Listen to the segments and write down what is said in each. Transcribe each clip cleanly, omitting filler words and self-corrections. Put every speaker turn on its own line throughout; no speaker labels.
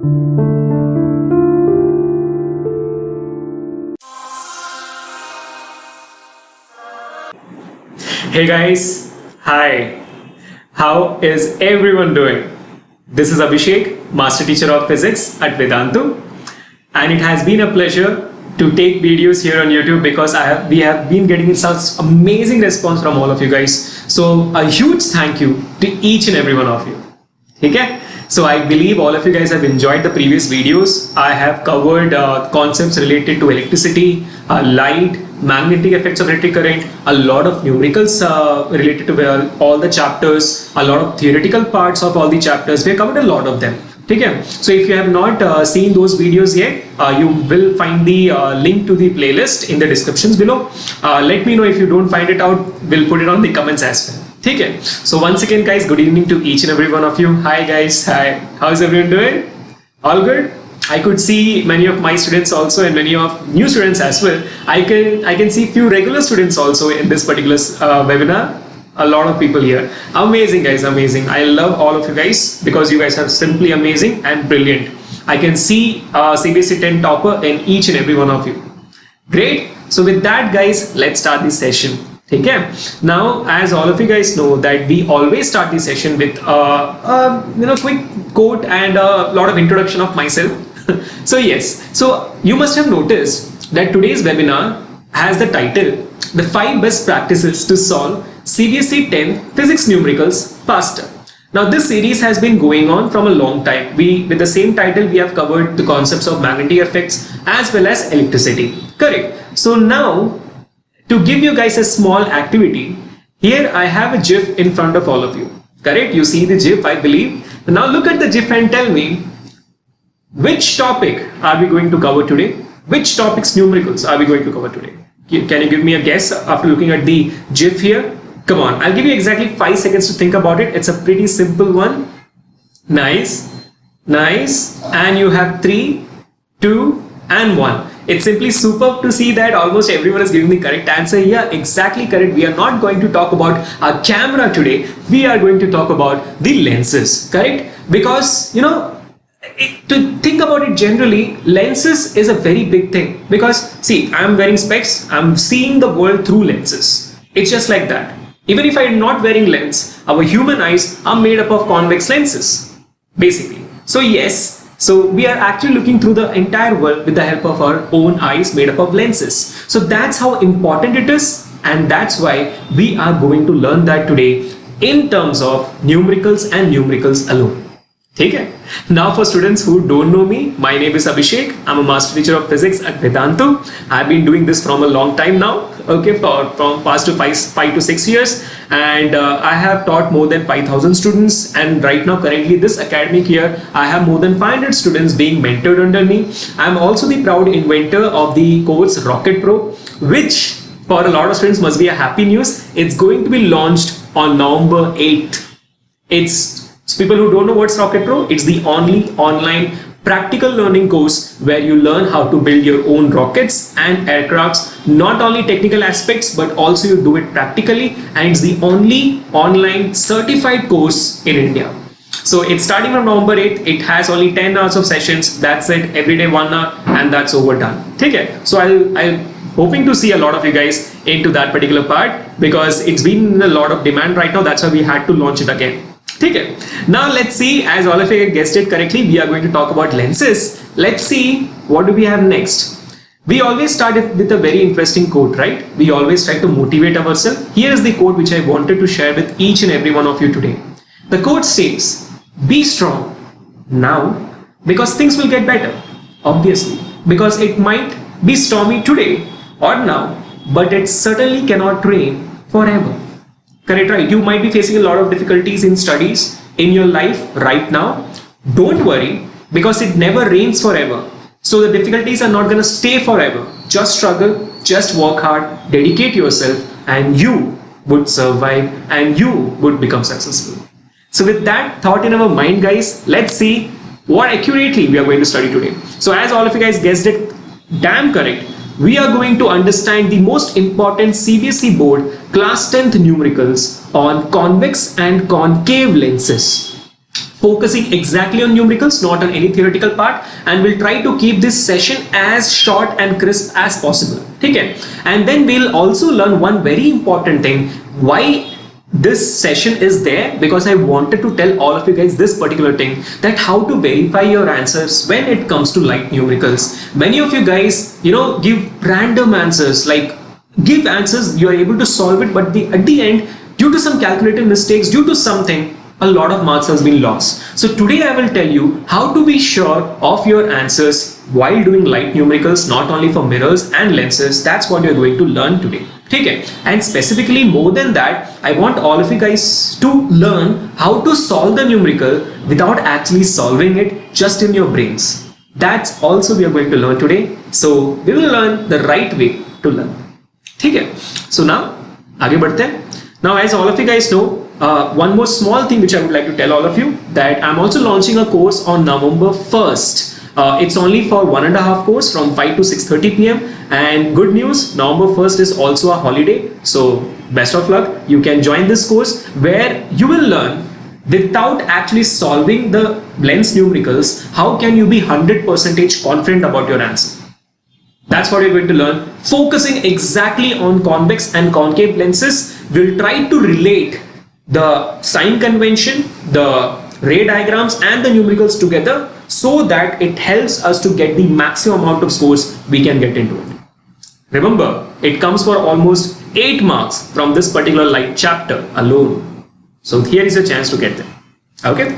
Hey guys, hi. How is everyone doing? This is Abhishek, Master Teacher of Physics at Vedantu, and it has been a pleasure to take videos here on YouTube because we have been getting such amazing response from all of you guys. So a huge thank you to each and every one of you. Okay? So I believe all of you guys have enjoyed the previous videos. I have covered concepts related to electricity, light, magnetic effects of electric current, a lot of numericals related to all the chapters, a lot of theoretical parts of all the chapters. We have covered a lot of them. Okay? So if you have not seen those videos yet, you will find the link to the playlist in the descriptions below. Let me know if you don't find it out. We'll put it on the comments as well. Okay? So once again guys, good evening to each and every one of you. Hi guys, hi. How's everyone doing? All good? I could see many of my students also and many of new students as well. I can see few regular students also in this particular webinar. A lot of people here. Amazing guys, amazing. I love all of you guys because you guys are simply amazing and brilliant. I can see CBSE 10 topper in each and every one of you. Great. So with that guys, let's start this session. Okay. Now, as all of you guys know that we always start this session with quick quote and a lot of introduction of myself. So yes, so you must have noticed that today's webinar has the title, The 5 Best Practices to Solve CBSE 10 Physics Numericals Faster. Now this series has been going on from a long time. With the same title, we have covered the concepts of magnetic effects as well as electricity. Correct. So now, to give you guys a small activity, here I have a GIF in front of all of you. Correct? You see the GIF, I believe. Now look at the GIF and tell me, which topic are we going to cover today? Which topics numericals are we going to cover today? Can you give me a guess after looking at the GIF here? Come on, I'll give you exactly 5 seconds to think about it. It's a pretty simple one. Nice, nice. And you have 3, 2, and 1. It's simply superb to see that almost everyone is giving the correct answer. Yeah, exactly correct. We are not going to talk about a camera today. We are going to talk about the lenses, correct? Because, to think about it generally, lenses is a very big thing because see, I'm wearing specs, I'm seeing the world through lenses. It's just like that. Even if I'm not wearing lens, our human eyes are made up of convex lenses, basically. So yes, so we are actually looking through the entire world with the help of our own eyes made up of lenses. So that's how important it is, and that's why we are going to learn that today in terms of numericals and numericals alone. Okay. Now for students who don't know me, my name is Abhishek. I'm a Master Teacher of Physics at Vedantu. I've been doing this from a long time now, okay, from past to 5 to 6 years, and I have taught more than 5,000 students, and right now currently this academic year I have more than 500 students being mentored under me. I'm also the proud inventor of the course Rocket Pro, which for a lot of students must be a happy news. It's going to be launched on November 8th. So people who don't know what's Rocket Pro, it's the only online practical learning course where you learn how to build your own rockets and aircrafts, not only technical aspects, but also you do it practically, and it's the only online certified course in India. So it's starting from November 8th. It has only 10 hours of sessions. That's it. Every day 1 hour, and that's overdone. Okay. So I'm hoping to see a lot of you guys into that particular part because it's been in a lot of demand right now. That's why we had to launch it again. Okay. Now let's see, as all of you guessed it correctly, we are going to talk about lenses. Let's see what do we have next. We always started with a very interesting quote, right? We always try to motivate ourselves. Here is the quote which I wanted to share with each and every one of you today. The quote states, be strong now because things will get better. Obviously, because it might be stormy today or now, but it certainly cannot rain forever. Correct, right? You might be facing a lot of difficulties in studies in your life right now. Don't worry because it never rains forever. So the difficulties are not going to stay forever. Just struggle, just work hard, dedicate yourself, and you would survive and you would become successful. So with that thought in our mind, guys, let's see what accurately we are going to study today. So as all of you guys guessed it damn correct, we are going to understand the most important CBSE board class 10th numericals on convex and concave lenses. focusing exactly on numericals, not on any theoretical part, and we'll try to keep this session as short and crisp as possible. Okay? And then we'll also learn one very important thing, why this session is there, because I wanted to tell all of you guys this particular thing, that how to verify your answers when it comes to light numericals. Many of you guys, give random answers, like give answers, you're able to solve it, but at the end, due to some calculated mistakes, due to something, a lot of marks has been lost. So today I will tell you how to be sure of your answers while doing light numericals, not only for mirrors and lenses. That's what you're going to learn today. Okay? And specifically, more than that, I want all of you guys to learn how to solve the numerical without actually solving it, just in your brains. That's also we are going to learn today. So we will learn the right way to learn. Okay? So now, आगे बढ़ते हैं. Now, as all of you guys know, one more small thing which I would like to tell all of you, that I'm also launching a course on November 1st. It's only for 1.5 course from 5 to 6:30 p.m. And good news, November 1st is also a holiday. So best of luck. You can join this course where you will learn without actually solving the lens numericals, how can you be 100% confident about your answer. That's what you're going to learn. Focusing exactly on convex and concave lenses, we'll try to relate the sign convention, the ray diagrams and the numericals together, so that it helps us to get the maximum amount of scores we can get into it. Remember, it comes for almost 8 marks from this particular light chapter alone. So here is a chance to get them. Okay?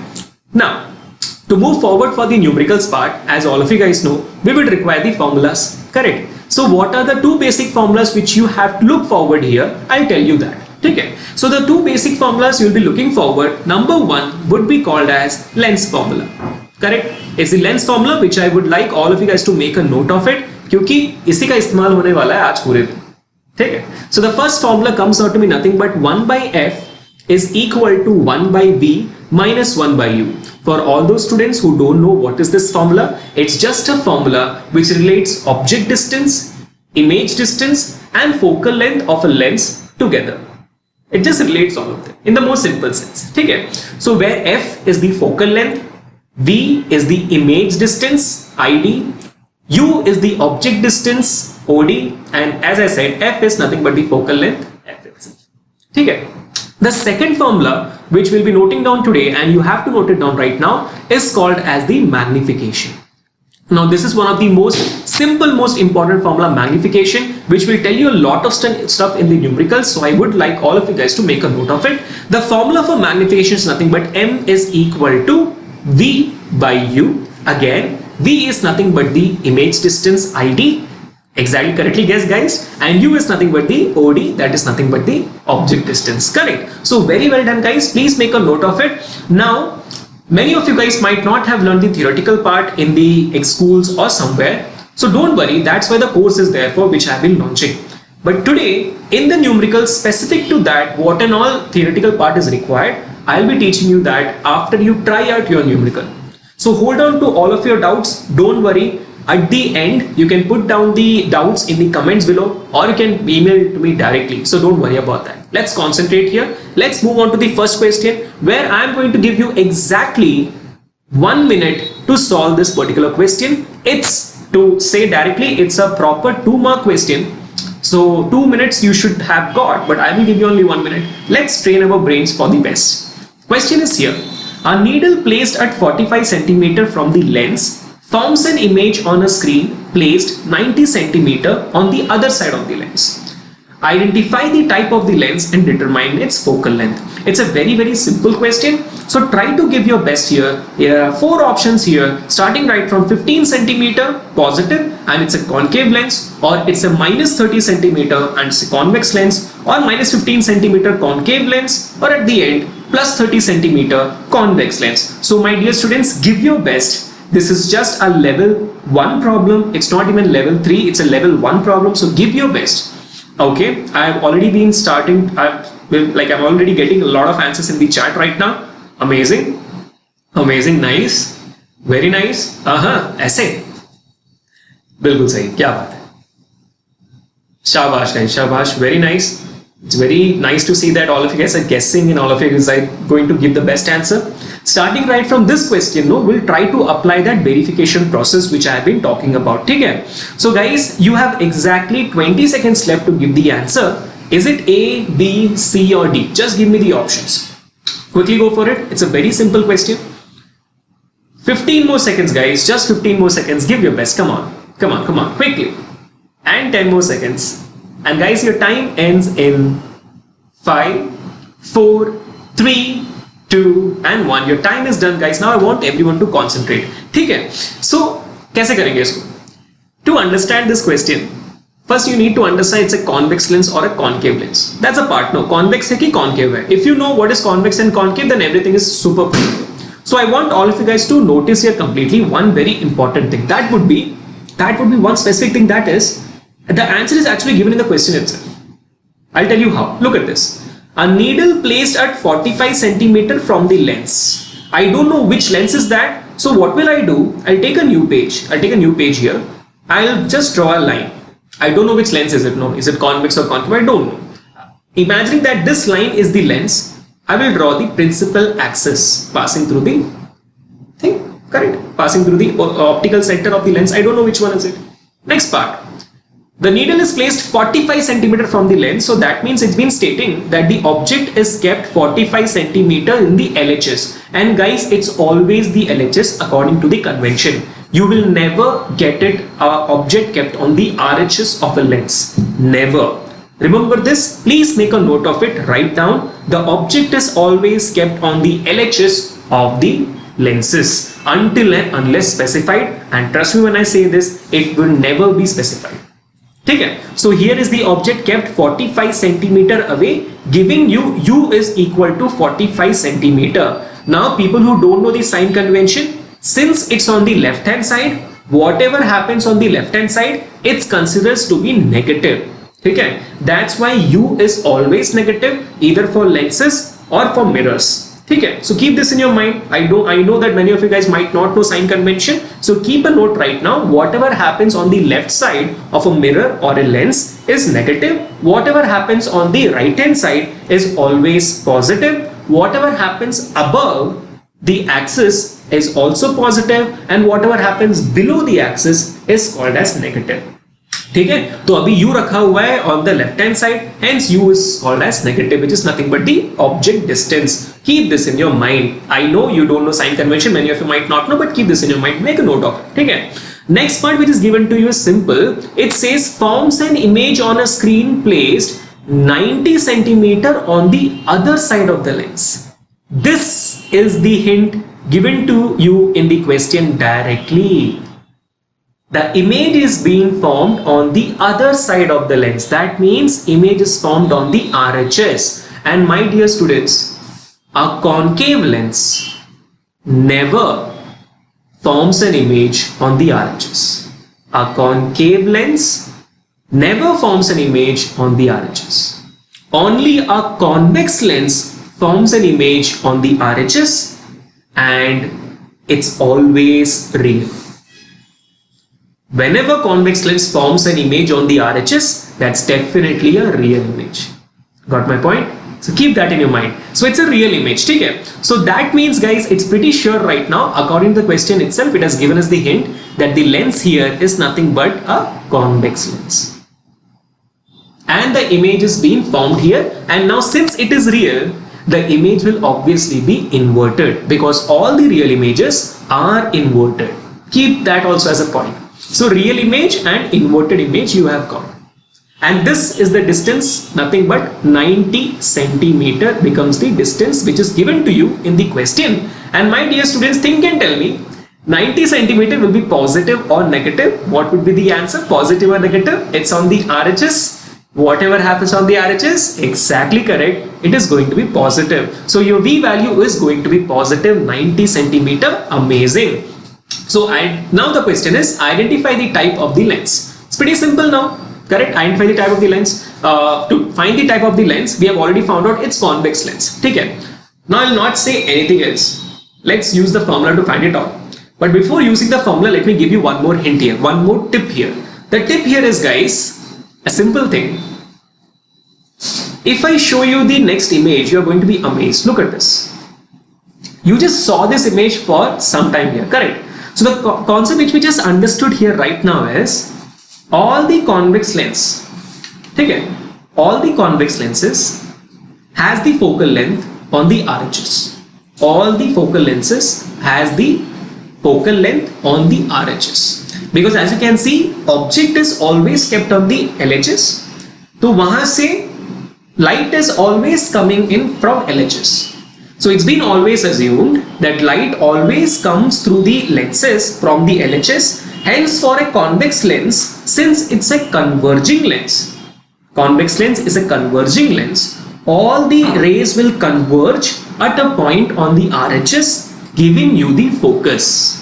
Now, to move forward for the numericals part, as all of you guys know, we will require the formulas. Correct? So what are the 2 basic formulas which you have to look forward here? I'll tell you that. Okay? So the 2 basic formulas you'll be looking forward, number 1 would be called as lens formula. Correct? It's the lens formula which I would like all of you guys to make a note of it, क्योंकि इसी का इस्तेमाल होने वाला है आज पूरे दिन. ठीक है? So the first formula comes out to be nothing but 1 by f is equal to 1 by v minus 1 by u. For all those students who don't know what is this formula, it's just a formula which relates object distance, image distance and focal length of a lens together. It just relates all of them in the most simple sense. Okay? So where f is the focal length, v is the image distance, id, u is the object distance, od, and as I said, f is nothing but the focal length, f itself. Okay? The second formula which we'll be noting down today, and you have to note it down right now, is called as the magnification. Now this is one of the most simple, most important formula, magnification, which will tell you a lot of stuff in the numericals. So I would like all of you guys to make a note of it. The formula for magnification is nothing but m is equal to v by u. Again, v is nothing but the image distance, id. Exactly, correctly guessed guys. And u is nothing but the od, that is nothing but the object distance. Correct. So very well done guys. Please make a note of it. Now, many of you guys might not have learned the theoretical part in the schools or somewhere. So don't worry, that's why the course is there for, which I have been launching. But today, in the numericals specific to that, what and all theoretical part is required, I'll be teaching you that after you try out your numerical. So hold on to all of your doubts. Don't worry. At the end, you can put down the doubts in the comments below, or you can email it to me directly. So don't worry about that. Let's concentrate here. Let's move on to the first question, where I'm going to give you exactly 1 minute to solve this particular question. It's, to say directly, it's a proper 2-mark question. So 2 minutes you should have got, but I will give you only 1 minute. Let's train our brains for the best. Question is here. A needle placed at 45 centimeter from the lens forms an image on a screen placed 90 centimeter on the other side of the lens. Identify the type of the lens and determine its focal length. It's a very, very simple question. So try to give your best here. There are 4 options here, starting right from 15 centimeter positive and it's a concave lens, or it's a minus 30 centimeter and it's a convex lens, or minus 15 centimeter concave lens, or at the end plus 30 centimeter convex lens. So my dear students, give your best. This is just a level 1 problem. It's not even level 3. It's a level 1 problem. So give your best. Okay. I've already been starting. I'm already getting a lot of answers in the chat right now. Amazing. Amazing. Nice. Very nice. ऐसे. बिल्कुल सही. क्या बात है. Shabash guys. Shabash. Very nice. It's very nice to see that all of you guys are guessing and all of you guys are going to give the best answer. Starting right from this question, no, we'll try to apply that verification process which I have been talking about. Okay? So guys, you have exactly 20 seconds left to give the answer. Is it A, B, C or D? Just give me the options. Quickly go for it. It's a very simple question. 15 more seconds guys, just 15 more seconds. Give your best. Come on, come on, come on, quickly. And 10 more seconds. And guys, your time ends in 5, 4, 3, 2 and 1. Your time is done guys. Now I want everyone to concentrate. ठीक है? So कैसे करेंगे इसको? To understand this question, first you need to understand it's a convex lens or a concave lens. That's a part. No, convex है कि concave है. If you know what is convex and concave, then everything is super clear. So I want all of you guys to notice here completely one very important thing. That would be one specific thing, that is the answer is actually given in the question itself. I'll tell you how. Look at this. A needle placed at 45 centimeter from the lens. I don't know which lens is that. So what will I do? I'll take a new page. I'll take a new page here. I'll just draw a line. I don't know which lens is it. No, is it convex or concave? I don't know. Imagining that this line is the lens, I will draw the principal axis passing through the thing. Correct? Passing through the optical center of the lens. I don't know which one is it. Next part. The needle is placed 45 centimeter from the lens, so that means it's been stating that the object is kept 45 centimeter in the LHS. And guys, it's always the LHS according to the convention. You will never get it object kept on the RHS of a lens. Never. Remember this. Please make a note of it. Write down. The object is always kept on the LHS of the lenses until and unless specified. And trust me when I say this, it will never be specified. Okay, so here is the object kept 45 centimeter away, giving you U is equal to 45 centimeter. Now people who don't know the sign convention, since it's on the left hand side, whatever happens on the left hand side, it's considered to be negative. Okay, that's why U is always negative either for lenses or for mirrors. Okay, so keep this in your mind. I know that many of you guys might not know sign convention. So keep a note right now. Whatever happens on the left side of a mirror or a lens is negative. Whatever happens on the right hand side is always positive. Whatever happens above the axis is also positive, and whatever happens below the axis is called as negative. ठीक है, तो अभी U रखा हुआ है on the left hand side, hence U is called as negative, which is nothing but the object distance. Keep this in your mind. I know you don't know sign convention, many of you might not know, but keep this in your mind. Make a note of it. ठीक है. Next part which is given to you is simple. It says forms an image on a screen placed 90 centimeter on the other side of the lens. This is the hint given to you in the question directly. The image is being formed on the other side of the lens. That means image is formed on the RHS. And my dear students, a concave lens never forms an image on the RHS. A concave lens never forms an image on the RHS. Only a convex lens forms an image on the RHS, and it's always real. Whenever convex lens forms an image on the RHS, that's definitely a real image. Got my point? So keep that in your mind. So it's a real image. Okay? So that means guys, it's pretty sure right now, according to the question itself, it has given us the hint that the lens here is nothing but a convex lens. And the image is being formed here. And now since it is real, the image will obviously be inverted, because all the real images are inverted. Keep that also as a point. So real image and inverted image you have got. And this is the distance, nothing but 90 centimeter becomes the distance which is given to you in the question. And my dear students, think and tell me, 90 centimeter will be positive or negative. What would be the answer? Positive or negative? It's on the RHS. Whatever happens on the RHS, exactly correct. It is going to be positive. So your V value is going to be positive 90 centimeter. Amazing. So now the question is, identify the type of the lens. It's pretty simple now. Correct? Identify the type of the lens. To find the type of the lens, we have already found out it's convex lens. Okay. Now I will not say anything else. Let's use the formula to find it out. But before using the formula, let me give you one more hint here, one more tip here. The tip here is, guys, a simple thing. If I show you the next image, you are going to be amazed. Look at this. You just saw this image for some time here, correct? So the concept which we just understood here right now is all the convex lens, okay, all the convex lenses has the focal length on the RHS. All the focal lenses has the focal length on the RHS, because as you can see object is always kept on the LHS. तो वहां से light is always coming in from LHS. So it's been always assumed that light always comes through the lenses from the LHS. Hence for a convex lens, since it's a converging lens, convex lens is a converging lens, all the rays will converge at a point on the RHS, giving you the focus.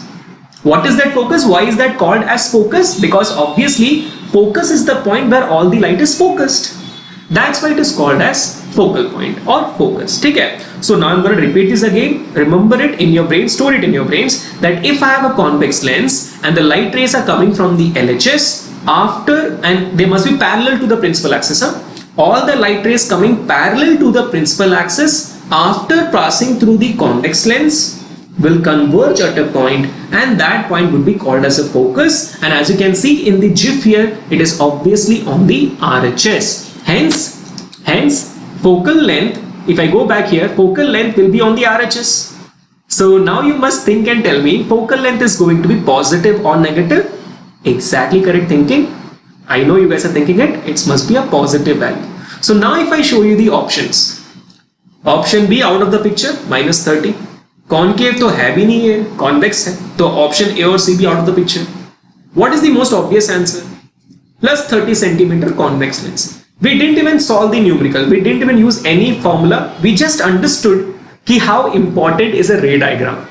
What is that focus? Why is that called as focus? Because obviously focus is the point where all the light is focused. That's why it is called as focal point or focus. Okay? So now I'm going to repeat this again. Remember it in your brain, store it in your brains, that if I have a convex lens and the light rays are coming from the LHS and they must be parallel to the principal axis. All the light rays coming parallel to the principal axis after passing through the convex lens will converge at a point, and that point would be called as a focus. And as you can see in the GIF here, it is obviously on the RHS. Hence focal length, if I go back here, focal length will be on the RHS. So now you must think and tell me, focal length is going to be positive or negative? Exactly correct thinking. I know you guys are thinking it must be a positive value. So now if I show you the options, option B out of the picture, -30. Concave तो है भी नहीं है, convex है, तो option A और C भी out of the picture. What is the most obvious answer? Plus 30 centimeter convex lens. We didn't even solve the numerical. We didn't even use any formula. We just understood कि how important is a ray diagram.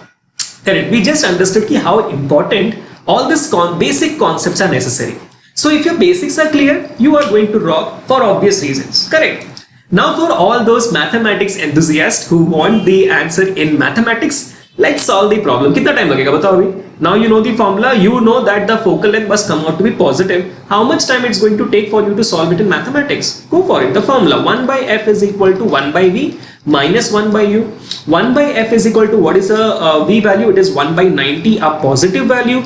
Correct. We just understood कि how important all these basic concepts are necessary. So if your basics are clear, you are going to rock for obvious reasons. Correct. Now for all those mathematics enthusiasts who want the answer in mathematics, let's solve the problem. कितना time लगेगा बताओ अभी? Now you know the formula. You know that the focal length must come out to be positive. How much time it's going to take for you to solve it in mathematics? Go for it. The formula 1 by f is equal to 1 by v minus 1 by u. 1 by f is equal to, what is the v value? It is 1 by 90, a positive value.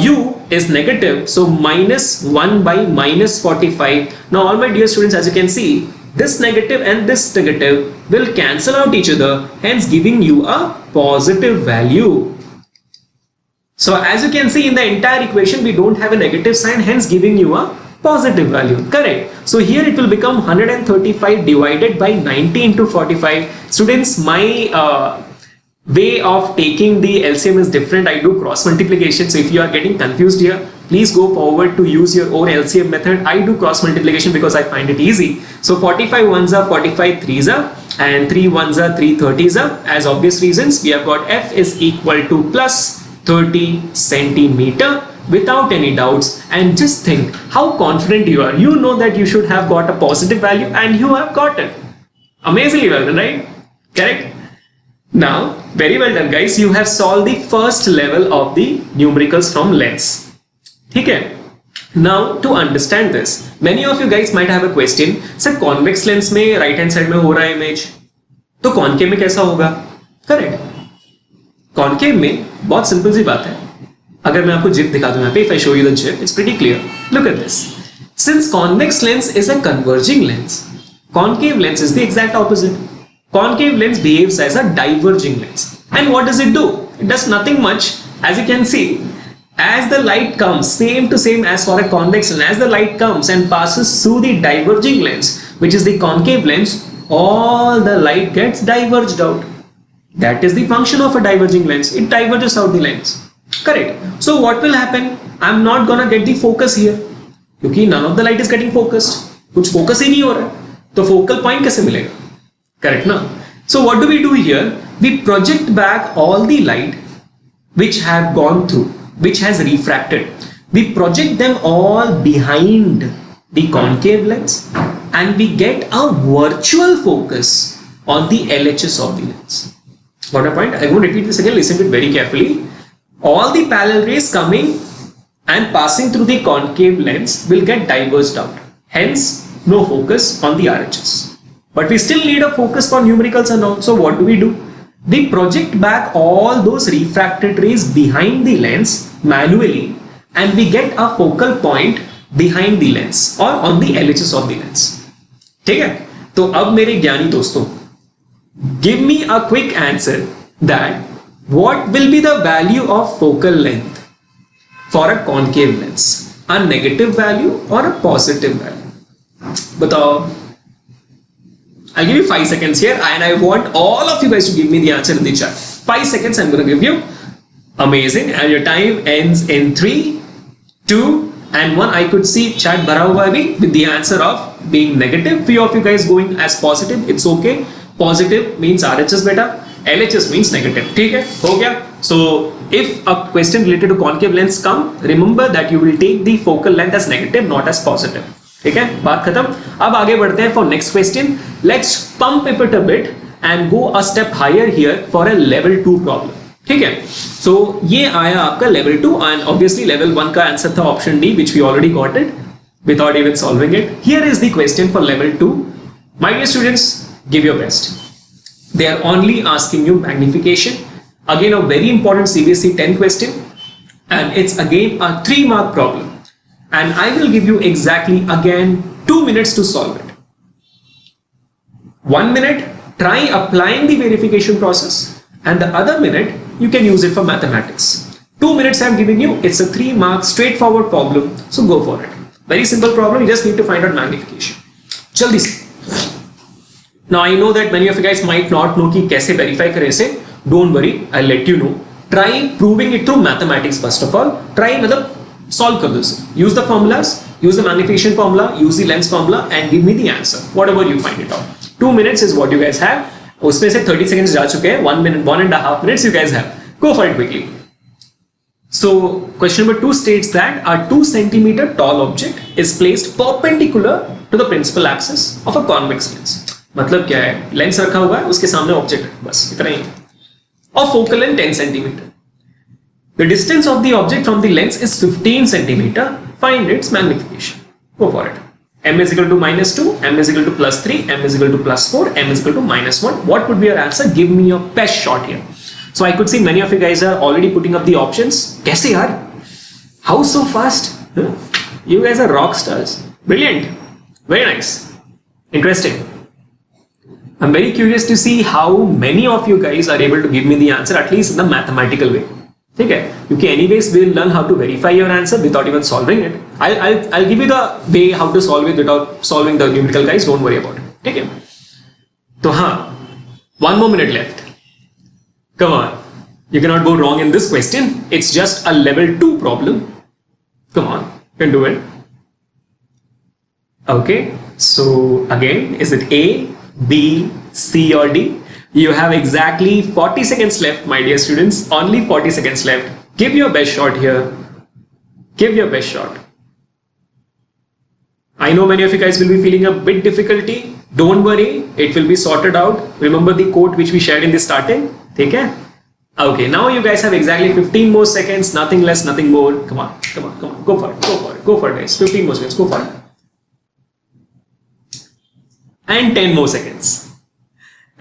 U is negative, so minus 1 by minus 45. Now all my dear students, as you can see, this negative and this negative will cancel out each other, hence giving you a positive value. So as you can see in the entire equation, we don't have a negative sign, hence giving you a positive value. Correct. So here it will become 135 divided by 90 into 45. Students, my way of taking the LCM is different. I do cross multiplication. So if you are getting confused here, please go forward to use your own LCM method. I do cross multiplication because I find it easy. So 45 ones are 45 threes are, and 3 ones are 3 30s are. As obvious reasons, we have got f is equal to plus 30 centimeter without any doubts. And just think how confident you are. You know that you should have got a positive value and you have got it. Amazingly well done, right? Correct? Now, very well done guys. You have solved the first level of the numericals from lens. Okay? Now, to understand this, many of you guys might have a question. Sir, convex lens में right hand side में हो रहा है image, तो concave में कैसा होगा? Correct. Concave में बहुत simple सी बात है. अगर मैं आपको GIF दिखा दूं यहाँ पे, if I show you the GIF, it's pretty clear. Look at this. Since convex lens is a converging lens, concave lens is the exact opposite. Concave lens behaves as a diverging lens. And what does it do? It does nothing much. As you can see, as the light comes, same to same as for a convex lens, as the light comes and passes through the diverging lens, which is the concave lens, all the light gets diverged out. That is the function of a diverging lens. It diverges out the lens. Correct. So what will happen? I'm not gonna get the focus here, क्योंकि none of the light is getting focused. कुछ focus ही नहीं हो रहा है, तो focal point कैसे मिलेगा? Correct now. So what do we do here? We project back all the light which have gone through, which has refracted. We project them all behind the concave lens and we get a virtual focus on the LHS of the lens. Got a point? I won't repeat this again. Listen to it very carefully. All the parallel rays coming and passing through the concave lens will get diverged out. Hence, no focus on the RHS. But we still need a focus for numericals and all. So what do? they project back all those refracted rays behind the lens manually, and we get a focal point behind the lens or on the LHS of the lens. ठीक है? तो अब मेरे ज्ञानी दोस्तों, give me a quick answer that what will be the value of focal length for a concave lens? A negative value or a positive value? बताओ. I'll give you 5 seconds here, and I want all of you guys to give me the answer in the chat. 5 seconds I'm going to give you. Amazing. And your time ends in 3, 2, and 1. I could see chat bhara hua abhi with the answer of being negative. Few of you guys going as positive. It's okay. Positive means RHS beta. LHS means negative. ठीक है? हो गया? So if a question related to concave lens come, remember that you will take the focal length as negative, not as positive. ठीक है, बात खत्म. अब आगे बढ़ते हैं for next question. Let's pump it a bit and go a step higher here for a level 2 problem. ठीक है, सो ये आया आपका लेवल 2, एंड ऑब्वियसली लेवल 1 का आंसर था option D, which we already got it without even solving it. Here is the question for level 2. My dear students, give your best. They are only asking you magnification. Again, a very important CBSE 10 question, and it's again a 3-mark problem. And I will give you exactly again 2 minutes to solve it. 1 minute, try applying the verification process, and the other minute you can use it for mathematics. 2 minutes I'm giving you. It's a 3-mark straightforward problem, so go for it. Very simple problem. You just need to find out magnification. Jaldi se. Now I know that many of you guys might not know कि कैसे verify करें इसे. Don't worry, I'll let you know. Try proving it through mathematics first of all. Try मतलब solve कर दो इसे. Use the formulas, use the magnification formula, use the lens formula, and give me the answer. Whatever you find it out. 2 minutes is what you guys have. उसमें से 30 seconds जा चुके हैं. 1 minute, 1.5 minutes you guys have. Go for it quickly. So question number 2 states that a 2 centimeter tall object is placed perpendicular to the principal axis of a convex lens. मतलब क्या है, lens रखा हुआ है, उसके सामने ऑब्जेक्ट है, बस इतना ही. और focal length 10 centimetre. The distance of the object from the lens is 15 centimetre. Find its magnification. Go for it. m is equal to -2, m is equal to +3, m is equal to +4, m is equal to -1. What would be your answer? Give me your best shot here. So I could see many of you guys are already putting up the options. कैसे यार? How so fast? You guys are rock stars. Brilliant. Very nice. Interesting. I'm very curious to see how many of you guys are able to give me the answer, at least in the mathematical way. ठीक है, क्योंकि anyways we'll learn how to verify your answer without even solving it. I'll give you the way how to solve it without solving the numerical, guys. Don't worry about it. ठीक है, तो हाँ, 1 more minute left. Come on, you cannot go wrong in this question. It's just a level 2 problem. Come on, you can do it. Okay, so again, is it A, B, C or D? You have exactly 40 seconds left, my dear students. Only 40 seconds left. Give your best shot here. Give your best shot. I know many of you guys will be feeling a bit difficulty. Don't worry, it will be sorted out. Remember the quote which we shared in the starting? Take care. Okay, now you guys have exactly 15 more seconds. Nothing less, nothing more. Come on, come on, come on. Go for it, go for it, go for it, guys. 15 more seconds. Go for it. And 10 more seconds.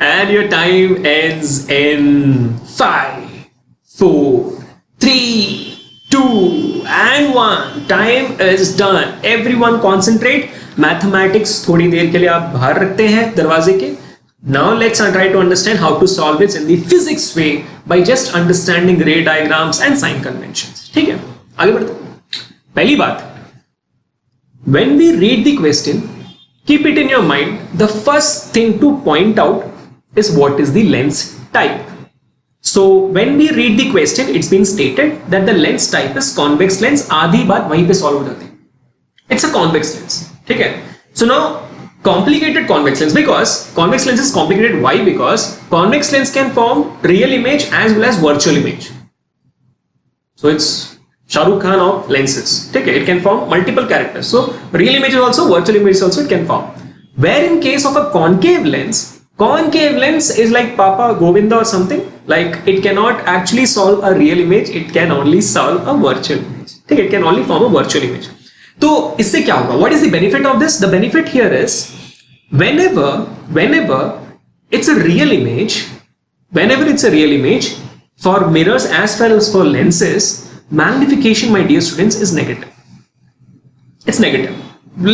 And your time ends in 5, 4, 3, 2, and 1. Time is done. Everyone concentrate. Mathematics थोड़ी देर के लिए आप बाहर रखते हैं दरवाजे के. Now let's try to understand how to solve this in the physics way by just understanding ray diagrams and sign conventions. ठीक है, आगे बढ़ते हैं. पहली बात, when we read the question, keep it in your mind. The first thing to point out is what is the lens type. So when we read the question, it's been stated that the lens type is convex lens. आधी बात वहीं पे solve हो जाती है. It's a convex lens. ठीक है. So now complicated convex lens, because convex lens is complicated. Why? Because convex lens can form real image as well as virtual image. So it's Shah Rukh Khan of lenses. ठीक है. It can form multiple characters. So real images also, virtual images also it can form. Where in case of a concave lens is like Papa Govinda or something. Like it cannot actually solve a real image. It can only solve a virtual image. ठीक है. It can only form a virtual image. तो इससे क्या होगा? What is the benefit of this? The benefit here is whenever it's a real image, whenever it's a real image, for mirrors as well as for lenses, magnification, my dear students, is negative. It's negative.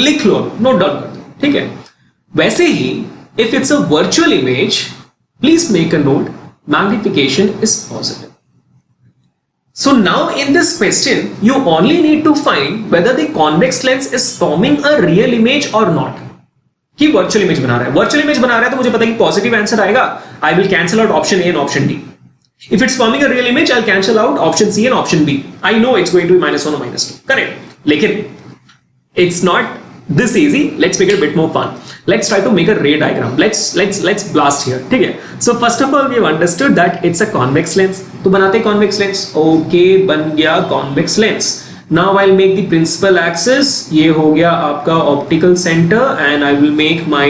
लिख लो, note down कर दो, ठीक है. वैसे ही if it's a virtual image, please make a note, magnification is positive. So now in this question, you only need to find whether the convex lens is forming a real image or not. कि virtual image बना रहा है. Virtual image बना रहा है तो मुझे पता है कि पॉजिटिव आंसर आएगा. I will cancel out option A and option D. If it's forming a real image, I'll cancel out option C and option B. I know it's going to be -1 or -2. Correct. लेकिन it's not this easy. Let's make it a bit more fun. Let's try to make a ray diagram. Let's blast here. ठीक है. So first of all, we have understood that it's a convex lens. तो बनाते हैं convex lens. Okay, बन गया convex lens. Now I'll make the principal axis. ये हो गया आपका optical center, and I will make my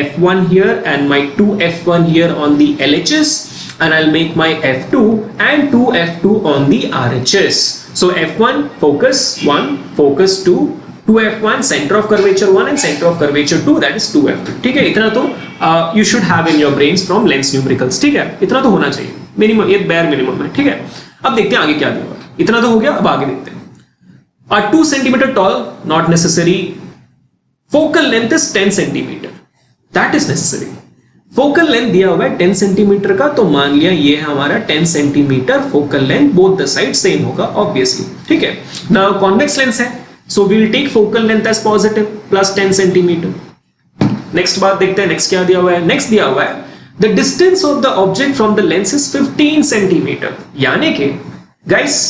f1 here and my 2f1 here on the LHS. And I'll make my f2 and 2f2 on the RHS. So f1 focus 1, focus 2, 2f1 center of curvature 1 and center of curvature 2, that is 2f2. ठीक है, इतना तो you should have in your brains from lens numericals. ठीक है, इतना तो होना चाहिए मिनिमम, ये bare minimum है. ठीक है, अब देखते हैं आगे क्या दिया हुआ. इतना तो हो गया, अब आगे देखते हैं. 2 centimeter tall, not necessary. Focal length is 10 centimeter, that is necessary. Focal length दिया हुआ है 10 सेंटीमीटर का, तो मान लिया ये है हमारा 10 centimetre focal length. Both the side same होगा ऑब्वियसली. ठीक है. नाउ कॉन्वेक्स लेंस है, so we will take focal length as positive plus 10 centimetre. Next बात देखते हैं, नेक्स्ट क्या दिया हुआ है. नेक्स्ट दिया हुआ है the distance of the object from the lens is 15 centimetre. यानी कि guys,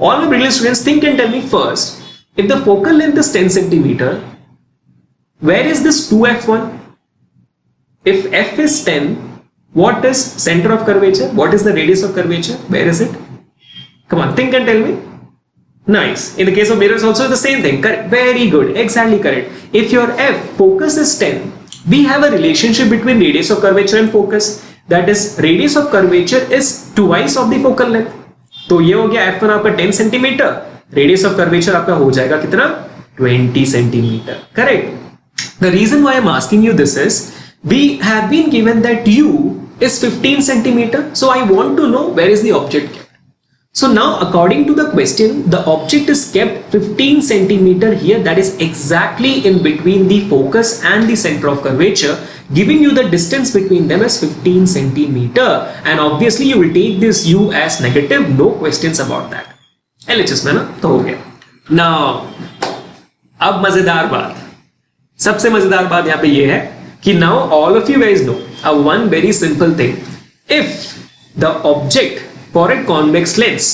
all my brilliant students, think and tell me first, if the focal length is 10 centimetre, where is this 2f1? If f is 10, what is center of curvature? What is the radius of curvature? Where is it? Come on, think and tell me. Nice. In the case of mirrors also the same thing. Correct. Very good. Exactly correct. If your f focus is 10, we have a relationship between radius of curvature and focus. That is, radius of curvature is twice of the focal length. तो ये हो गया f1 आपका 10 centimetre. Radius of curvature आपका हो जाएगा कितना? 20 centimetre. Correct. The reason why I'm asking you this is, we have been given that u is 15 centimeter, so I want to know where is the object kept. So now according to the question, the object is kept 15 centimeter here, that is exactly in between the focus and the center of curvature, giving you the distance between them as 15 centimeter, and obviously you will take this u as negative, no questions about that. LHS में ना तो हो गया. Now अब मजेदार बात, सबसे मजेदार बात यहाँ पे ये है कि now all of you guys know one very simple thing. If the object for a convex lens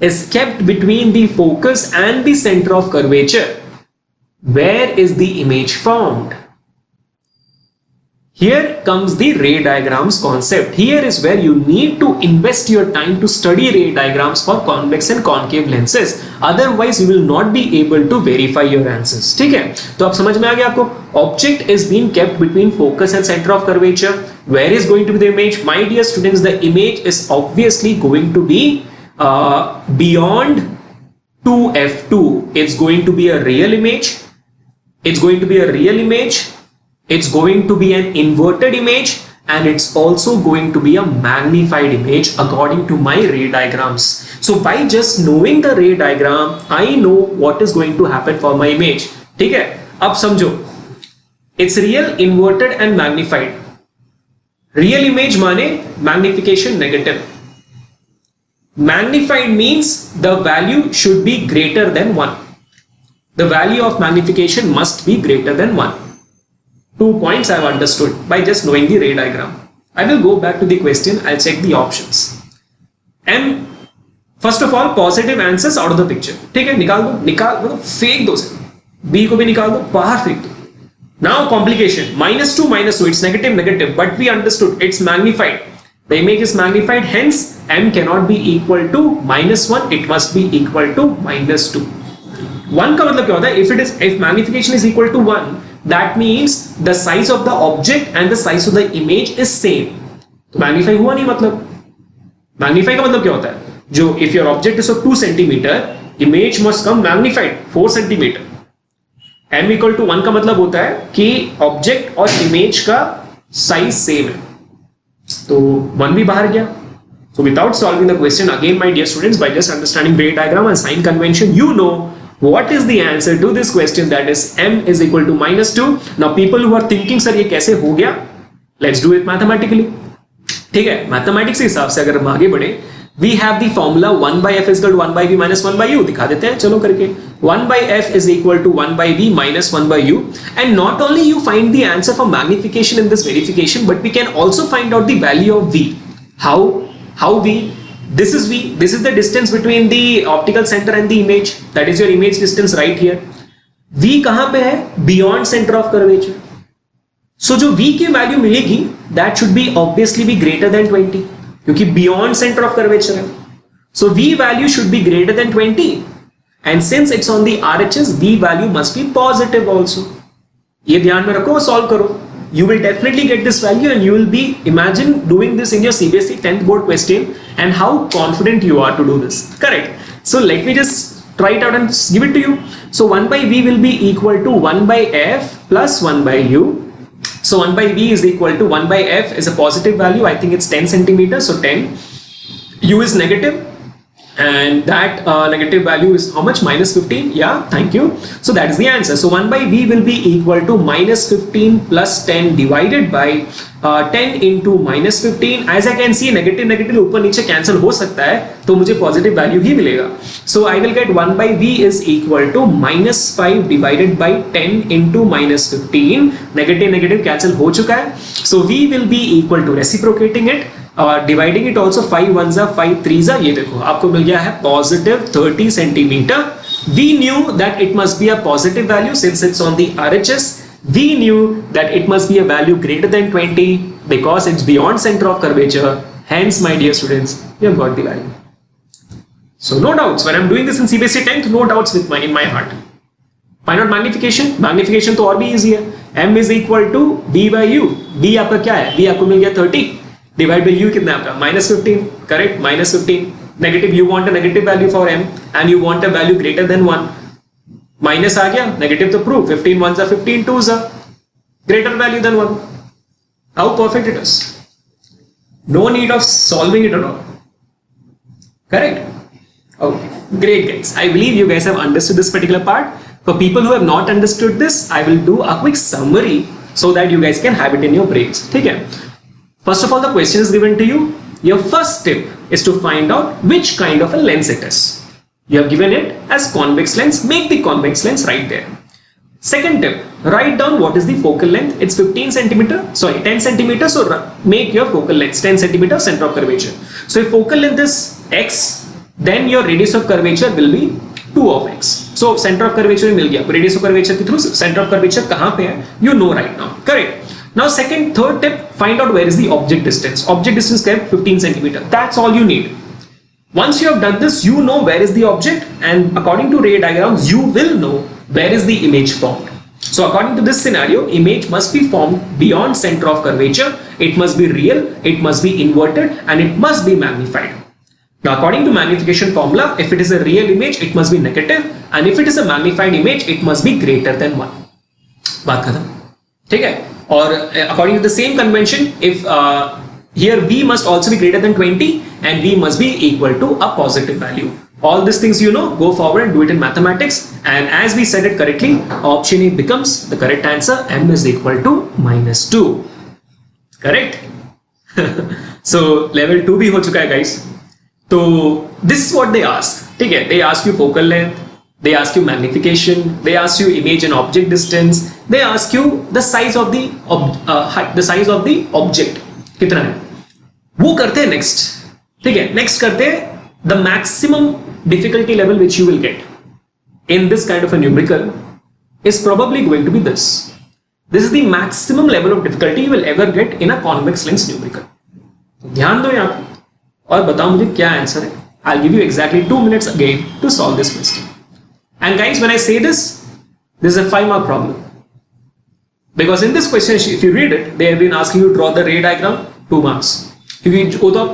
is kept between the focus and the center of curvature, where is the image formed? Here comes the ray diagrams concept. Here is where you need to invest your time to study ray diagrams for convex and concave lenses. Otherwise, you will not be able to verify your answers. ठीक है? तो अब समझ में आ गया आपको? Object is being kept between focus and center of curvature. Where is going to be the image? My dear students, the image is obviously going to be beyond 2f2. It's going to be a real image. It's going to be a real image. It's going to be an inverted image, and it's also going to be a magnified image according to my ray diagrams. So by just knowing the ray diagram, I know what is going to happen for my image. ठीक है? अब समझो, it's real, inverted and magnified. Real image माने magnification negative. Magnified means the value should be greater than 1. The value of magnification must be greater than 1. 2 points I have understood by just knowing the ray diagram. I will go back to the question. I'll check the options. And first of all, positive answers out of the picture. ठीक है, निकाल दो, मतलब फेंक दो से. B को भी निकाल दो, बाहर फेंक दो. Now complication. -2, -2. It's negative, negative. But we understood it's magnified. The image is magnified. Hence, m cannot be equal to -1. It must be equal to -2. 1 का मतलब क्या होता है? If magnification is equal to 1, that means the size of the object and the size of the image is same. तो magnify हुआ नहीं. मतलब magnify का मतलब क्या होता है? जो if your object is of 2 centimeter, image must come magnified 4 centimeter. m equal to 1 का मतलब होता है कि ऑब्जेक्ट और इमेज का साइज सेम है. तो 1 भी बाहर गया. So without solving the question, again my dear students, by just understanding ray diagram and sign convention, you know what is the answer to this question, that is m is equal to -2. Now people who are thinking sir ये कैसे हो गया, let's do it mathematically. ठीक है, mathematics के हिसाब से अगर हम आगे बढ़े, we have the formula 1 by f is equal to 1 by v minus 1 by u. दिखा देते हैं चलो करके. 1 by f is equal to 1 by v minus 1 by u, and not only you find the answer for magnification in this verification, but we can also find out the value of v. How v? This is v. This is the distance between the optical center and the image. That is your image distance right here. v कहां पे है? Beyond center of curvature. So जो v की value मिलेगी, that should be obviously be greater than 20, क्योंकि beyond center of curvature है. So v value should be greater than 20, and since it's on the RHS, v value must be positive also. ये ध्यान में रखो, solve करो. You will definitely get this value, and you will be, imagine doing this in your CBSE 10th board question and how confident you are to do this. Correct. So let me just try it out and give it to you. So 1 by v will be equal to 1 by f plus 1 by u. So 1 by v is equal to 1 by f is a positive value. I think it's 10 centimeters. So 10. U is negative. And that negative value is how much? Minus 15. Yeah, thank you. So that is the answer. So 1 by v will be equal to minus 15 plus 10 divided by 10 into minus 15. As I can see, negative ऊपर नीचे cancel हो सकता है, तो मुझे positive value ही मिलेगा. So I will get 1 by v is equal to minus 5 divided by 10 into minus 15. Negative cancel हो चुका है. So v will be equal to, reciprocating it, dividing it also 5 1 5 3 ये देखो आपको मिल गया है positive 30 centimetre. We knew that it must be a positive value since it's on the RHS. We knew that it must be a value greater than 20 because it's beyond centre of curvature. Hence my dear students, you have got the value. So no doubts when I'm doing this in CBSE 10th, no doubts with in my heart. Find out magnification. Magnification तो और भी easy है. m is equal to v by u. v आपका क्या है? v आपको मिल गया 30. Divide by u कितना आपका? Minus 15. Correct? Minus 15. Negative, you want a negative value for m and you want a value greater than 1. Minus आ गया, negative तो prove. 15 1s are 15 2s are greater value than 1. How perfect it is. No need of solving it at all. Correct? Okay, great guys. I believe you guys have understood this particular part. For people who have not understood this, I will do a quick summary so that you guys can have it in your brains. ठीक है? First of all, the question is given to you. Your first tip is to find out which kind of a lens it is. You have given it as convex lens. Make the convex lens right there. Second tip, write down what is the focal length. It's 10 centimeters. So make your focal length 10 centimeters center of curvature. So if focal length is x, then your radius of curvature will be 2 of x. So center of curvature मिल गया. Radius of curvature के through center of curvature कहाँ पे है? You know right now. Correct. Now third tip, find out where is the object distance. Object distance kept 15 centimeter. That's all you need. Once you have done this, you know where is the object, and according to ray diagrams, you will know where is the image formed. So according to this scenario, image must be formed beyond center of curvature. It must be real, it must be inverted, and it must be magnified. Now according to magnification formula, if it is a real image, it must be negative, and if it is a magnified image, it must be greater than 1. बात खत्म. ठीक है? Or according to the same convention, if here v must also be greater than 20 and v must be equal to a positive value. All these things you know, go forward and do it in mathematics, and as we said it correctly, option A becomes the correct answer. M is equal to -2. Correct? So level 2 भी हो चुका है guys. तो this is what they ask. ठीक है? They ask you focal length, they ask you magnification, they ask you image and object distance, they ask you the size of the object कितना है. वो करते हैं next. ठीक है? Next करते हैं the maximum difficulty level which you will get in this kind of a numerical is probably going to be this. This is the maximum level of difficulty you will ever get in a convex lens numerical. ध्यान दो यहाँ पे और बताओ मुझे क्या answer है. I'll give you exactly 2 minutes again to solve this question. And guys, when I say this is a 5 mark problem. Because in this question, if you read it, they have been asking you to draw the ray diagram, 2 marks. क्योंकि वो तो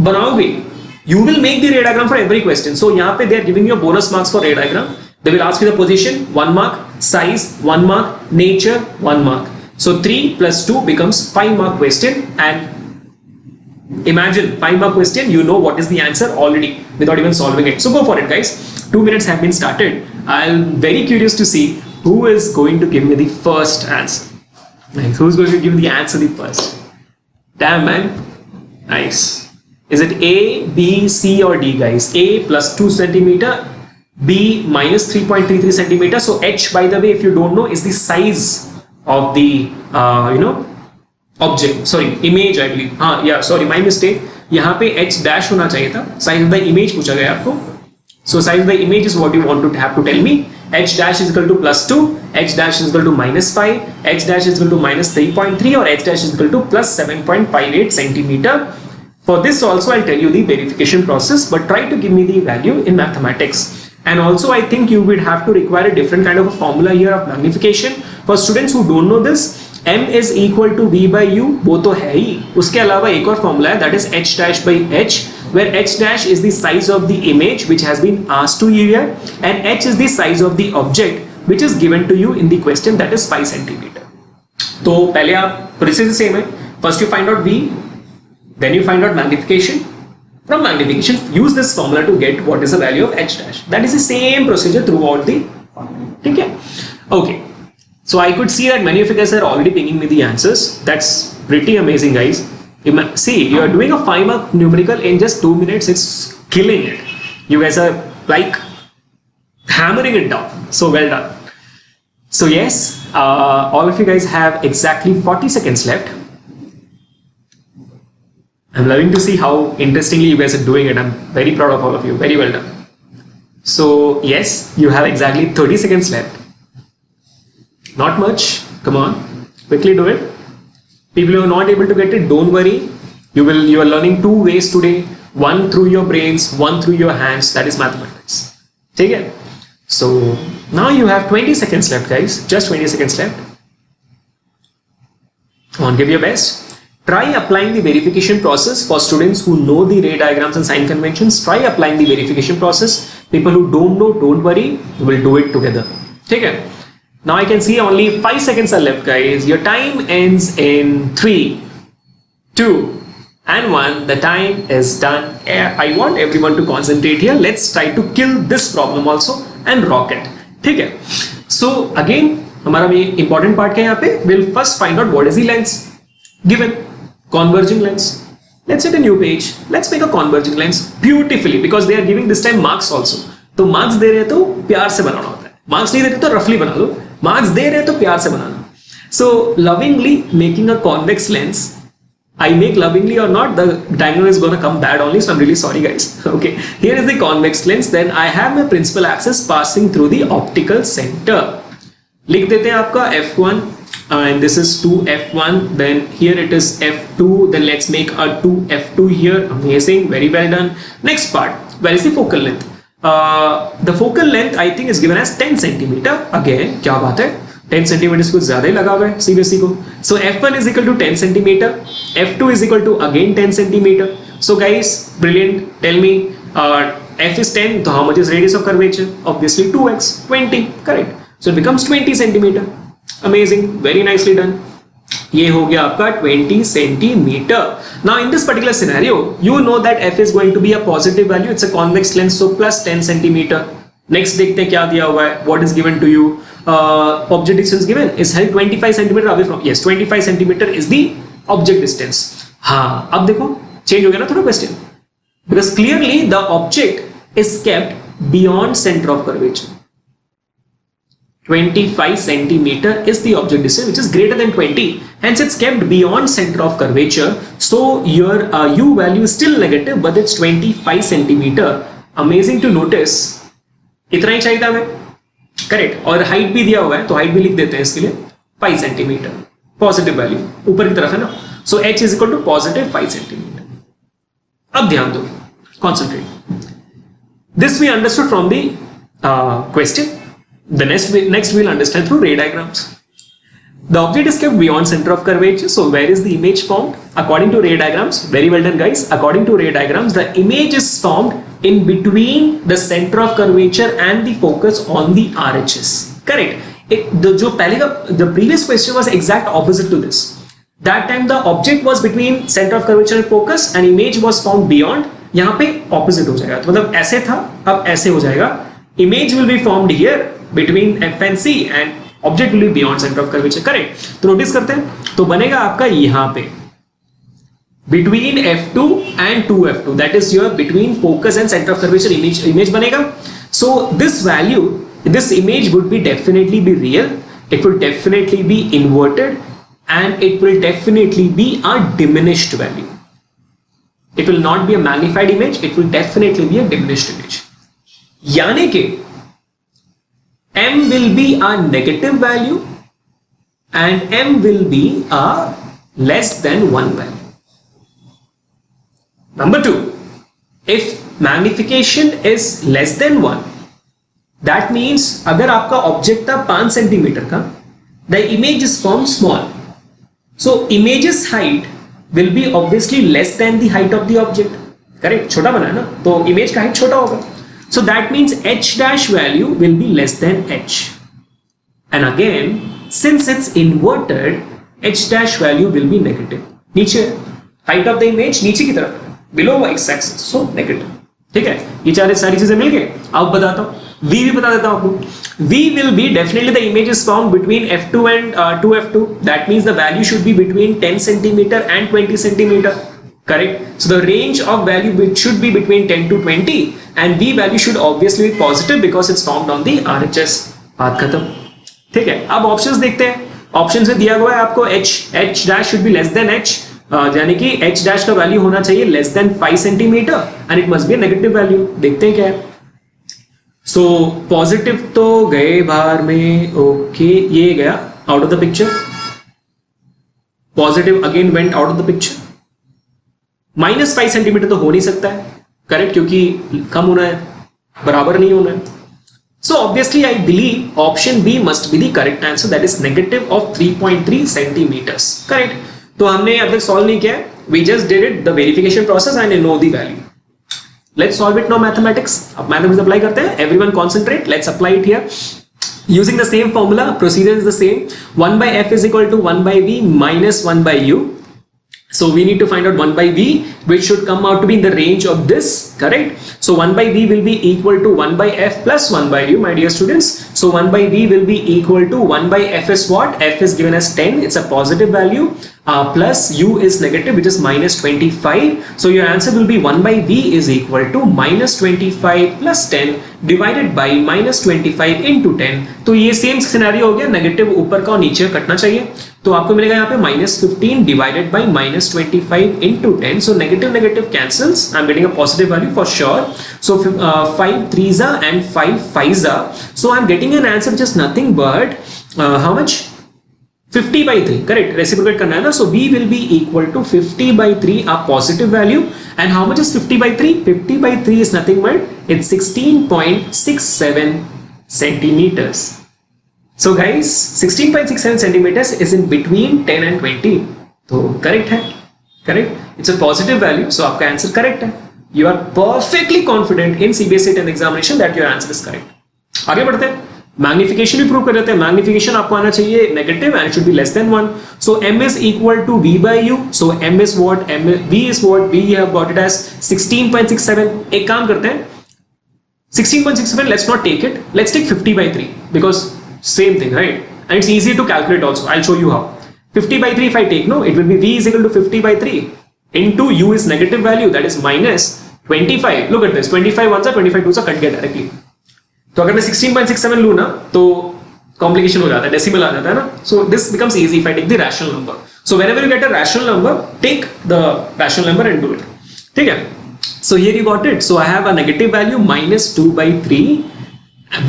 बनाओगे, you will make the ray diagram for every question. So यहाँ पे they are giving you a bonus marks for ray diagram. They will ask you the position, 1 mark, size, 1 mark, nature, 1 mark. So 3 plus 2 becomes 5 mark question, and Imagine 5-mark question, you know what is the answer already without even solving it. So go for it, guys. 2 minutes have been started. I'm very curious to see who is going to give me the first answer. Nice. Who's going to give the answer the first? Damn, man. Nice. Is it A, B, C or D, guys? A plus 2 centimeter, B minus 3.33 centimeter. So H, by the way, if you don't know, is the size of the object. Sorry, image, I believe. Yeah, sorry, my mistake. यहाँ पे H dash होना चाहिए था. Size of the image पूछा गया आपको. So size of the image is what you want to have to tell me. H dash is equal to plus 2, H dash is equal to minus 5, H dash is equal to minus 3.3 or H dash is equal to plus 7.58 centimeter. For this also I'll tell you the verification process, but try to give me the value in mathematics. And also I think you would have to require a different kind of a formula here of magnification. For students who don't know this, M is equal to V by U, वो तो है ही. उसके अलावा एक और formula है, that is H dash by H, where H dash is the size of the image which has been asked to you here, and H is the size of the object which is given to you in the question, that is 5 centimeter. तो पहले आप procedure same है. First you find out V, then you find out magnification. From magnification, use this formula to get what is the value of H dash. That is the same procedure throughout the formula. ठीक है? Okay. So I could see that many of you guys are already pinging me the answers. That's pretty amazing, guys. See, you are doing a 5-mark numerical in just 2 minutes. It's killing it. You guys are like hammering it down. So well done. So yes, all of you guys have exactly 40 seconds left. I'm loving to see how interestingly you guys are doing it. I'm very proud of all of you. Very well done. So yes, you have exactly 30 seconds left. Not much. Come on, quickly do it. People who are not able to get it, don't worry. You are learning 2 ways today. One through your brains, one through your hands. That is mathematics. Take it. So now you have 20 seconds left, guys. Just 20 seconds left. Come on, give your best. Try applying the verification process for students who know the ray diagrams and sign conventions. Try applying the verification process. People who don't know, don't worry. We'll do it together. Take it. Now I can see only 5 seconds are left, guys. Your time ends in 3, 2 and 1. The time is done. I want everyone to concentrate here. Let's try to kill this problem also and rock it. ठीक है? So again, हमारा important part क्या है यहाँ पे? We'll first find out what is the lens given. Converging lens. Let's set a new page. Let's make a converging lens beautifully because they are giving this time marks also. तो marks दे रहे हैं तो प्यार से बनाना होता है. Marks नहीं दे रहे तो roughly बना लो. Marks दे रहे तो प्यार से बनाना. So lovingly making a convex lens. I make lovingly or not, the diagonal is gonna come bad only. So I'm really sorry, guys. Okay, here is the convex lens. Then I have my principal axis passing through the optical center. लिख देते हैं आपका F1 and this is 2F1. Then here it is F2. Then let's make a 2F2 here. Amazing, very well done. Next part. Where is the focal length? The focal length I think is given as 10 centimeter. Again, क्या बात है? 10 centimeters कुछ ज़्यादा ही लगा हुआ है CBSE को. So F1 is equal to 10 centimeter. F2 is equal to again 10 centimeter. So guys, brilliant. Tell me, F is 10. So how much is radius of curvature? Obviously 2x, 20. Correct. So it becomes 20 centimeter. Amazing. Very nicely done. ये हो गया आपका 20 centimeter. Now in this particular scenario, you know that f is going to be a positive value. It's a convex lens, so plus 10 centimeter. Next देखते हैं क्या दिया हुआ है. What is given to you? Object distance given is held 25 centimeter away from. Yes, 25 centimeter is the object distance. हाँ, अब देखो change हो गया ना थोड़ा question. Because clearly the object is kept beyond center of curvature. 25 centimeter is the object distance which is greater than 20, hence it's kept beyond center of curvature. So your u value is still negative, but it's 25 centimeter. Amazing to notice. इतना ही चाहिए था हमें. Correct. और height भी दिया हुआ है तो हाइट भी लिख देते हैं इसके लिए 5 सेंटीमीटर. पॉजिटिव वैल्यू ऊपर की तरफ है ना. So h is equal to positive 5 centimetre. अब ध्यान दो, concentrate. This we understood from the question. The next we'll understand through ray diagrams. The object is kept beyond center of curvature. So where is the image formed? According to ray diagrams, very well done guys. According to ray diagrams, the image is formed in between the center of curvature and the focus on the RHS. Correct. The previous question was exact opposite to this. That time the object was between center of curvature and focus and image was found beyond. यहाँ पे opposite हो जाएगा, तो मतलब ऐसे था, अब ऐसे हो जाएगा. Image will be formed here between F and C and object will be beyond center of curvature. Correct? तो notice करते हैं, तो बनेगा आपका यहाँ पे between F2 and 2F2, that is your between focus and center of curvature image बनेगा. So this value, this image would be definitely be real. It will definitely be inverted. And it will definitely be a diminished value. It will not be a magnified image, it will definitely be a diminished image. यानी कि m will be a negative value and m will be a less than 1 value. Number 2, if magnification is less than 1, that means अगर आपका object था 5 centimetre का, the image is formed small. So image's height will be obviously less than the height of the object. Correct? छोटा बना है ना, तो image का height छोटा होगा. So that means h dash value will be less than h. And again, since it's inverted, h dash value will be negative. नीचे height of the image नीचे की तरफ, below x axis, so negative. ठीक है? ये सारी चीजें मिल गए. अब बताता हूँ. V भी बता देता हूँ आपको. V will be definitely the image is found between F2 and 2F2. That means the value should be between 10 centimeter and 20 centimeter. Correct? So the range of value should be between 10 to 20 and V value should obviously be positive because it's found on the RHS. बात खत्म. ठीक है? अब options देखते हैं. Options में दिया हुआ है आपको h dash should be less than h. यानी कि h dash का वैल्यू होना चाहिए less than 5 centimeter and it must be a negative value. देखते हैं क्या है. सो पॉजिटिव तो गए बाहर में. ओके, ये गया out of the picture. Positive again went out of the picture. -5 centimetre तो हो नहीं सकता है. करेक्ट? क्योंकि कम होना है, बराबर नहीं होना है. So obviously I believe option B must be the correct answer, that is negative of 3.3 centimetres. Correct? तो हमने अब तक सॉल्व नहीं किया. We just did it the verification process and know the value. Let's solve it now mathematics. अब mathematics apply करते हैं. Everyone concentrate. Let's apply it here. Using the same formula, procedure is the same. 1 by f is equal to 1 by v minus 1 by u. So we need to find out 1 by v, which should come out to be in the range of this. Correct? So 1 by v will be equal to 1 by f plus 1 by u, my dear students. So 1 by v will be equal to 1 by f is what? F is given as 10. It's a positive value. Plus u is negative, which is minus 25. So your answer will be 1 by v is equal to minus 25 plus 10 divided by minus 25 into 10. तो ये same scenario हो गया. Negative ऊपर का और नीचे कटना चाहिए. तो आपको मिलेगा यहाँ पे -15 divided by -25 into 10. So negative cancels. I'm getting a positive value for sure. So 5 3s and 5 5s. So I'm getting an answer which is nothing but how much? 50 by 3. Correct? Reciprocate करना है ना. So V will be equal to 50 by 3, a positive value. And how much is 50 by 3? 50 by 3 is nothing but it's 16.67 centimeters. So guys, 16.67 centimeters is in between 10 and 20. तो correct है. Correct? It's a positive value. So आपका answer correct है. You are perfectly confident in CBSE 10 examination that your answer is correct. आगे बढ़ते हैं. Magnification भी prove कर देते हैं. मैग्निफिकेशन आपको आना चाहिए negative and should be less than 1. So m is equal to v by u. So m is what? V is what? We have got it as 16.67. एक काम करते हैं. 16.67, let's not take it. Let's take 50 by 3 because same thing, right? And it's easy to calculate also. I'll show you how. 50 by 3 if I take, no, it will be v is equal to 50 by 3 into u is negative value, that is minus 25. Look at this. 25 ones are 25 twos are cut गया directly. तो अगर मैं 16.67 लूँ ना तो complication हो जाता है, डेसिमल आ जाता है ना. So this becomes easy if I take the rational number. So whenever you get a rational number, take the rational number and do it. ठीक है? So here you got it. So I have a negative value -2 by 3,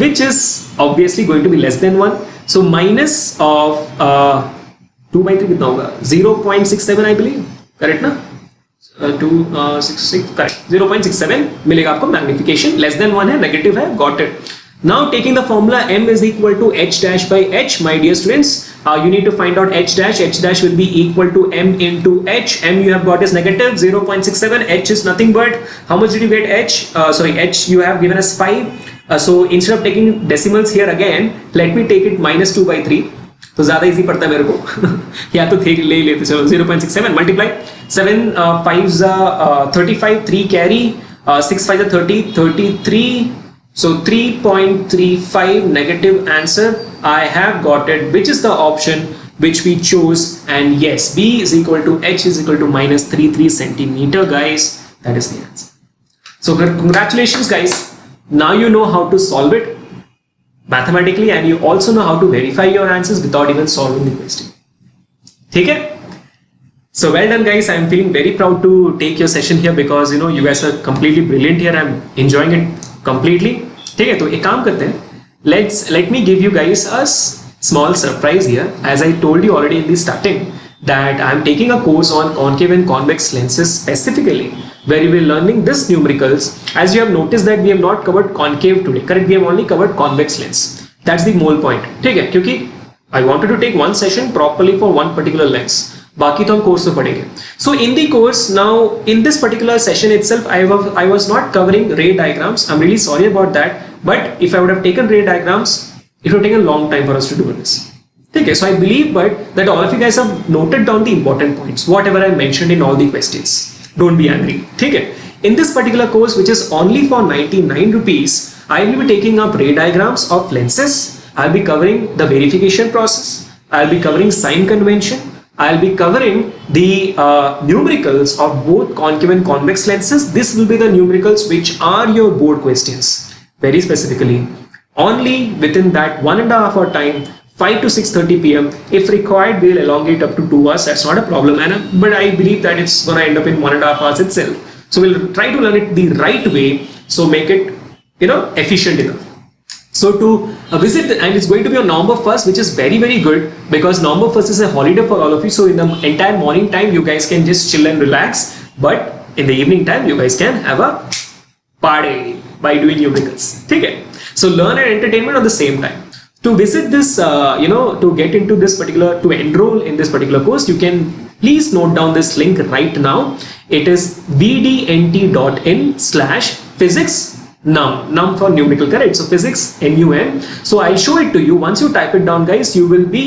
which is obviously going to be less than 1. So minus of 2 by 3 कितना होगा? 0.67 I believe. Correct ना? 266 correct. 0.67 मिलेगा आपको. Magnification less than 1 है, negative है. Got it. Now taking the formula m is equal to h dash by h, my dear students, you need to find out h dash. H dash will be equal to m into h. M you have got is negative 0.67. H is nothing but how much did you get? H h you have given us 5. So instead of taking decimals here again, let me take it -2 by 3. तो ज्यादा easy पड़ता है मेरे को या तो ले लेते चलो 0.67 multiply 7 5s 35 3 carry 6 5s 30 33 so 3.35 negative answer. I have got it, which is the option which we chose, and yes, B is equal to H is equal to minus 33 centimeter, guys. That is the answer. So congratulations, guys. Now you know how to solve it mathematically, and you also know how to verify your answers without even solving the question. ठीक है? So well done, guys. I'm feeling very proud to take your session here because you know you guys are completely brilliant here. I'm enjoying it completely. ठीक है, तो एक काम करते हैं. Let me give you guys a small surprise here. As I told you already in the starting that I'm taking a course on concave and convex lenses specifically, where you will learning this numericals. As you have noticed that we have not covered concave today, correct? We have only covered convex lens. That's the whole point. ठीक है, क्योंकि I wanted to take one session properly for one particular lens. बाकी तो हम course में पढ़ेंगे. So in the course now, in this particular session itself, I was not covering ray diagrams. I'm really sorry about that. But if I would have taken ray diagrams, it would have taken a long time for us to do this. Okay, so I believe that all of you guys have noted down the important points, whatever I mentioned in all the questions. Don't be angry. Okay, in this particular course, which is only for 99 rupees, I will be taking up ray diagrams of lenses. I'll be covering the verification process. I'll be covering sign convention. I'll be covering the numericals of both concave and convex lenses. This will be the numericals which are your board questions. Very specifically, only within that 1.5 hour time, 5 to 6:30 p.m. If required, we'll elongate up to 2 hours. That's not a problem, but I believe that it's gonna end up in 1.5 hours itself. So we'll try to learn it the right way. So make it, efficient enough. So to visit, and it's going to be on November 1st, which is very, very good because November 1st is a holiday for all of you. So in the entire morning time, you guys can just chill and relax. But in the evening time, you guys can have a party by doing numericals. Okay? So learn and entertainment at the same time. To visit this, to get into this particular, to enroll in this particular course, you can please note down this link right now. It is vdnt.in/physics num for numerical, correct? So physics NUM. So I'll show it to you. Once you type it down, guys, you will be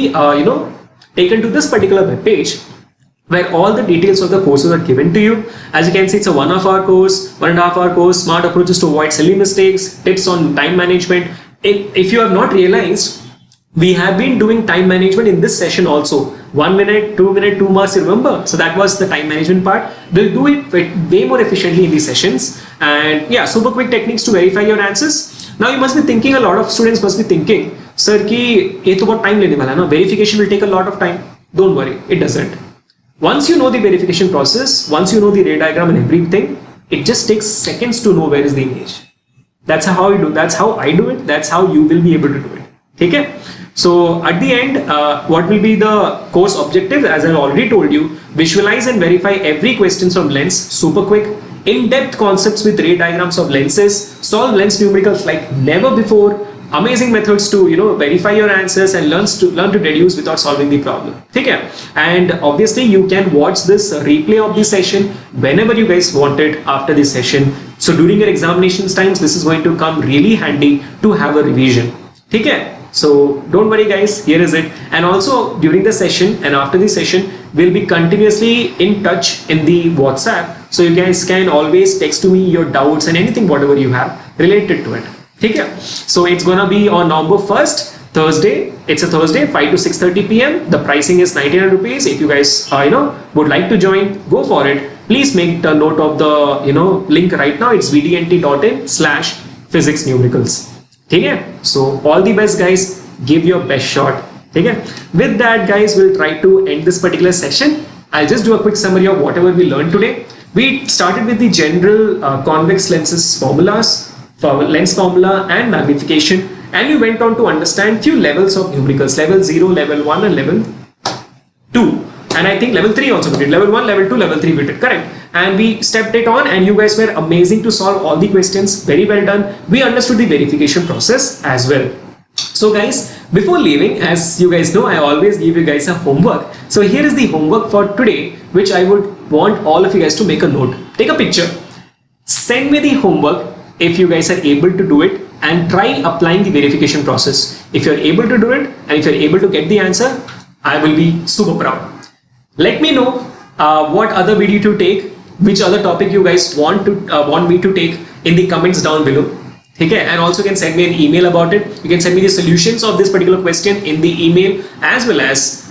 taken to this particular web page where all the details of the courses are given to you. As you can see, it's a 1.5 hour course, 1.5 hour course, smart approaches to avoid silly mistakes, tips on time management. If you have not realized, we have been doing time management in this session also. 1 minute, 2 minute, 2 marks, remember? So that was the time management part. We'll do it way more efficiently in these sessions. And yeah, super quick techniques to verify your answers. Now you must be thinking, a lot of students must be thinking, sir, ki ye to bahut time lene wala hai na, verification will take a lot of time. Don't worry, it doesn't. Once you know the verification process, once you know the ray diagram and everything, it just takes seconds to know where is the image. That's how I do. That's how I do it. That's how you will be able to do it. Okay? So at the end, what will be the course objective? As I already told you, visualize and verify every question from lens, super quick, in-depth concepts with ray diagrams of lenses, solve lens numericals like never before, amazing methods to verify your answers and learn to deduce without solving the problem. Okay? And obviously you can watch this replay of the session whenever you guys want it after this session. So during your examinations times, this is going to come really handy to have a revision. Okay? So don't worry, guys, here is it. And also during the session and after the session, we'll be continuously in touch in the WhatsApp. So you guys can always text to me your doubts and anything whatever you have related to it. Okay? So it's gonna be on November 1st, Thursday. It's a Thursday, 5 to 6:30 p.m. The pricing is 99 rupees. If you guys would like to join, go for it. Please make the note of the link right now. It's vdnt.in/physics numericals. Okay? So all the best, guys. Give your best shot. Okay? With that, guys, we'll try to end this particular session. I'll just do a quick summary of whatever we learned today. We started with the general convex lenses formulas, lens formula and magnification, and we went on to understand few levels of numericals, level 0, level 1 and level 2, and I think level 3 also we did. Level 1, level 2, level 3 we did, correct? And we stepped it on, and you guys were amazing to solve all the questions. Very well done. We understood the verification process as well. So guys, before leaving, as you guys know, I always give you guys a homework. So here is the homework for today, which I would want all of you guys to make a note. Take a picture, send me the homework if you guys are able to do it, and try applying the verification process. If you're able to do it and if you're able to get the answer, I will be super proud. Let me know what other video to take, which other topic you guys want me to take in the comments down below. Okay, and also you can send me an email about it. You can send me the solutions of this particular question in the email as well as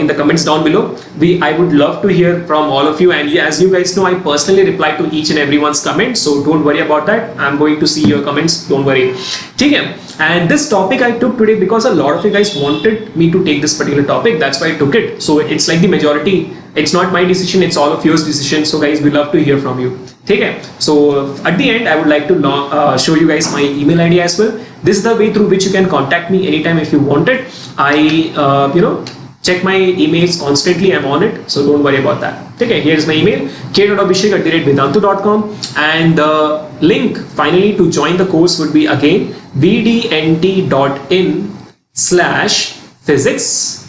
in the comments down below. I would love to hear from all of you, and as you guys know, I personally reply to each and everyone's comment, so don't worry about that. I'm going to see your comments, don't worry. Okay, and this topic I took today because a lot of you guys wanted me to take this particular topic, that's why I took it. So it's like the majority, it's not my decision, it's all of yours decision. So guys, we love to hear from you. Okay, so at the end I would like to show you guys my email ID as well. This is the way through which you can contact me anytime if you want it. I check my emails constantly, I'm on it, so don't worry about that. Okay, here's my email, k.abhishek@vedantu.com, and the link finally to join the course would be again vdnt.in/physics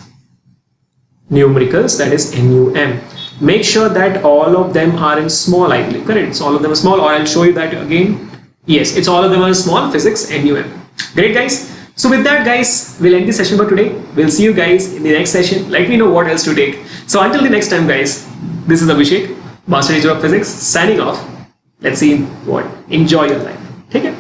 numericals, that is NUM. Make sure that all of them are in small, I believe, correct? So all of them are small, or I'll show you that again. Yes, it's all of them are small, physics NUM. Great guys. So with that guys, we'll end the session for today. We'll see you guys in the next session. Let me know what else to take. So until the next time guys, this is Abhishek, Master Teacher of Physics, signing off. Let's see what. Enjoy your life. Take care.